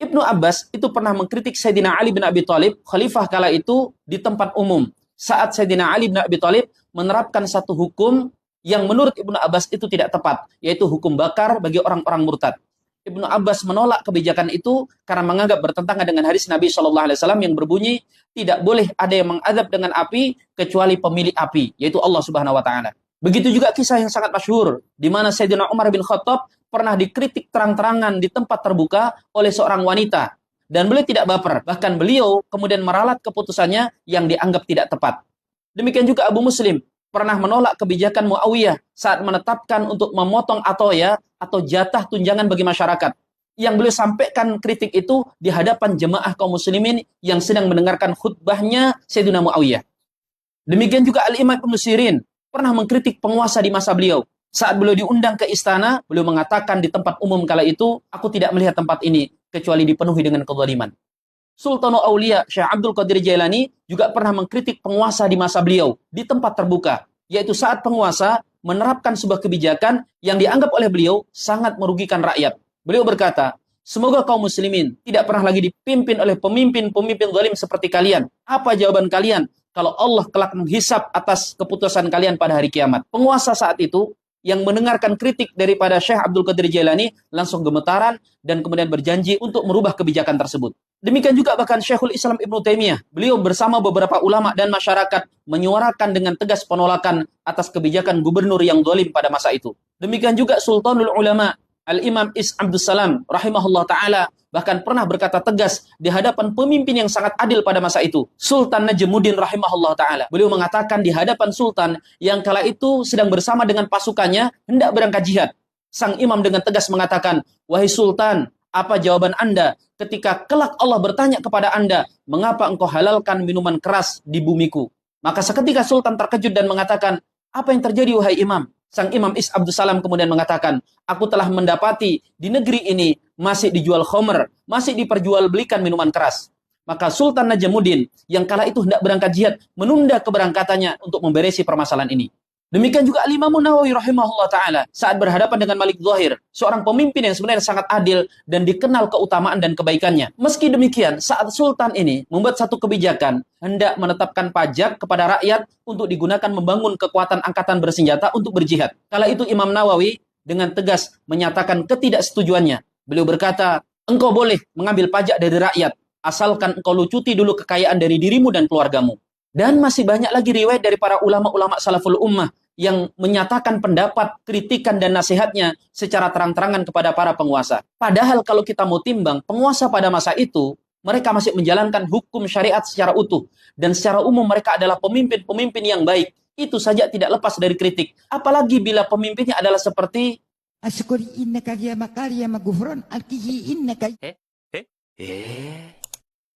Ibnu Abbas itu pernah mengkritik Sayyidina Ali bin Abi Thalib, khalifah kala itu, di tempat umum. Saat Sayyidina Ali bin Abi Thalib menerapkan satu hukum yang menurut Ibnu Abbas itu tidak tepat, yaitu hukum bakar bagi orang-orang murtad. Ibnu Abbas menolak kebijakan itu karena menganggap bertentangan dengan hadis Nabi SAW yang berbunyi, tidak boleh ada yang mengadab dengan api kecuali pemilik api, yaitu Allah Subhanahu wa taala. Begitu juga kisah yang sangat masyhur di mana Sayyidina Umar bin Khattab pernah dikritik terang-terangan di tempat terbuka oleh seorang wanita dan beliau tidak baper, bahkan beliau kemudian meralat keputusannya yang dianggap tidak tepat. Demikian juga Abu Muslim pernah menolak kebijakan Muawiyah saat menetapkan untuk memotong atau jatah tunjangan bagi masyarakat. Yang beliau sampaikan kritik itu di hadapan jemaah kaum muslimin yang sedang mendengarkan khutbahnya Sayyidina Muawiyah. Demikian juga Al-Imam Ibnu Sirin pernah mengkritik penguasa di masa beliau. Saat beliau diundang ke istana, beliau mengatakan di tempat umum kala itu, aku tidak melihat tempat ini kecuali dipenuhi dengan kezaliman. Sultanul Aulia Syekh Abdul Qadir Jailani juga pernah mengkritik penguasa di masa beliau di tempat terbuka, yaitu saat penguasa menerapkan sebuah kebijakan yang dianggap oleh beliau sangat merugikan rakyat. Beliau berkata, semoga kaum muslimin tidak pernah lagi dipimpin oleh pemimpin-pemimpin zalim seperti kalian. Apa jawaban kalian kalau Allah kelak menghisap atas keputusan kalian pada hari kiamat? Penguasa saat itu yang mendengarkan kritik daripada Syekh Abdul Qadir Jailani langsung gemetaran dan kemudian berjanji untuk merubah kebijakan tersebut. Demikian juga bahkan Syekhul Islam Ibnu Taimiyah, beliau bersama beberapa ulama dan masyarakat menyuarakan dengan tegas penolakan atas kebijakan gubernur yang zalim pada masa itu. Demikian juga Sultanul Ulama Al-Imam Is Abdus Salam rahimahullah ta'ala bahkan pernah berkata tegas di hadapan pemimpin yang sangat adil pada masa itu, Sultan Najmuddin rahimahullah ta'ala. Beliau mengatakan di hadapan Sultan yang kala itu sedang bersama dengan pasukannya hendak berangkat jihad. Sang imam dengan tegas mengatakan, wahai Sultan, apa jawaban Anda ketika kelak Allah bertanya kepada Anda, mengapa engkau halalkan minuman keras di bumiku? Maka seketika Sultan terkejut dan mengatakan, apa yang terjadi wahai imam? Sang Imam Is Abdus Salam kemudian mengatakan, aku telah mendapati di negeri ini masih dijual khomer, masih diperjualbelikan minuman keras. Maka Sultan Najmuddin yang kala itu hendak berangkat jihad menunda keberangkatannya untuk memberesi permasalahan ini. Demikian juga Al-Imam Nawawi rahimahullah ta'ala saat berhadapan dengan Malik Zahir, seorang pemimpin yang sebenarnya sangat adil dan dikenal keutamaan dan kebaikannya. Meski demikian, saat Sultan ini membuat satu kebijakan hendak menetapkan pajak kepada rakyat untuk digunakan membangun kekuatan angkatan bersenjata untuk berjihad. Kala itu Imam Nawawi dengan tegas menyatakan ketidaksetujuannya. Beliau berkata, engkau boleh mengambil pajak dari rakyat, asalkan engkau lucuti dulu kekayaan dari dirimu dan keluargamu. Dan masih banyak lagi riwayat dari para ulama-ulama salaful ummah yang menyatakan pendapat, kritikan, dan nasihatnya secara terang-terangan kepada para penguasa. Padahal kalau kita mau timbang, penguasa pada masa itu, mereka masih menjalankan hukum syariat secara utuh. Dan secara umum mereka adalah pemimpin-pemimpin yang baik. Itu saja tidak lepas dari kritik. Apalagi bila pemimpinnya adalah seperti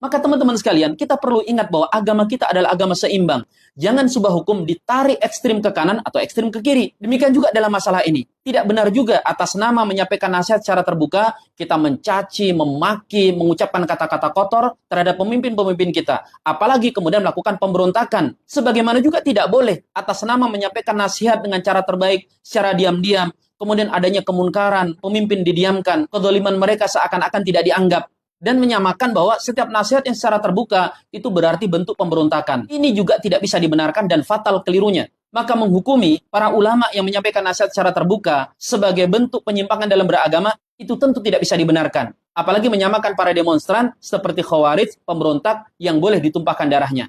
maka teman-teman sekalian, kita perlu ingat bahwa agama kita adalah agama seimbang. Jangan sebuah hukum ditarik ekstrim ke kanan atau ekstrim ke kiri. Demikian juga dalam masalah ini. Tidak benar juga atas nama menyampaikan nasihat secara terbuka, kita mencaci, memaki, mengucapkan kata-kata kotor terhadap pemimpin-pemimpin kita. Apalagi kemudian melakukan pemberontakan. Sebagaimana juga tidak boleh atas nama menyampaikan nasihat dengan cara terbaik, secara diam-diam. Kemudian adanya kemunkaran, pemimpin didiamkan, kezaliman mereka seakan-akan tidak dianggap. Dan menyamakan bahwa setiap nasihat yang secara terbuka itu berarti bentuk pemberontakan. Ini juga tidak bisa dibenarkan dan fatal kelirunya. Maka menghukumi para ulama yang menyampaikan nasihat secara terbuka sebagai bentuk penyimpangan dalam beragama itu tentu tidak bisa dibenarkan. Apalagi menyamakan para demonstran seperti khawarij, pemberontak yang boleh ditumpahkan darahnya.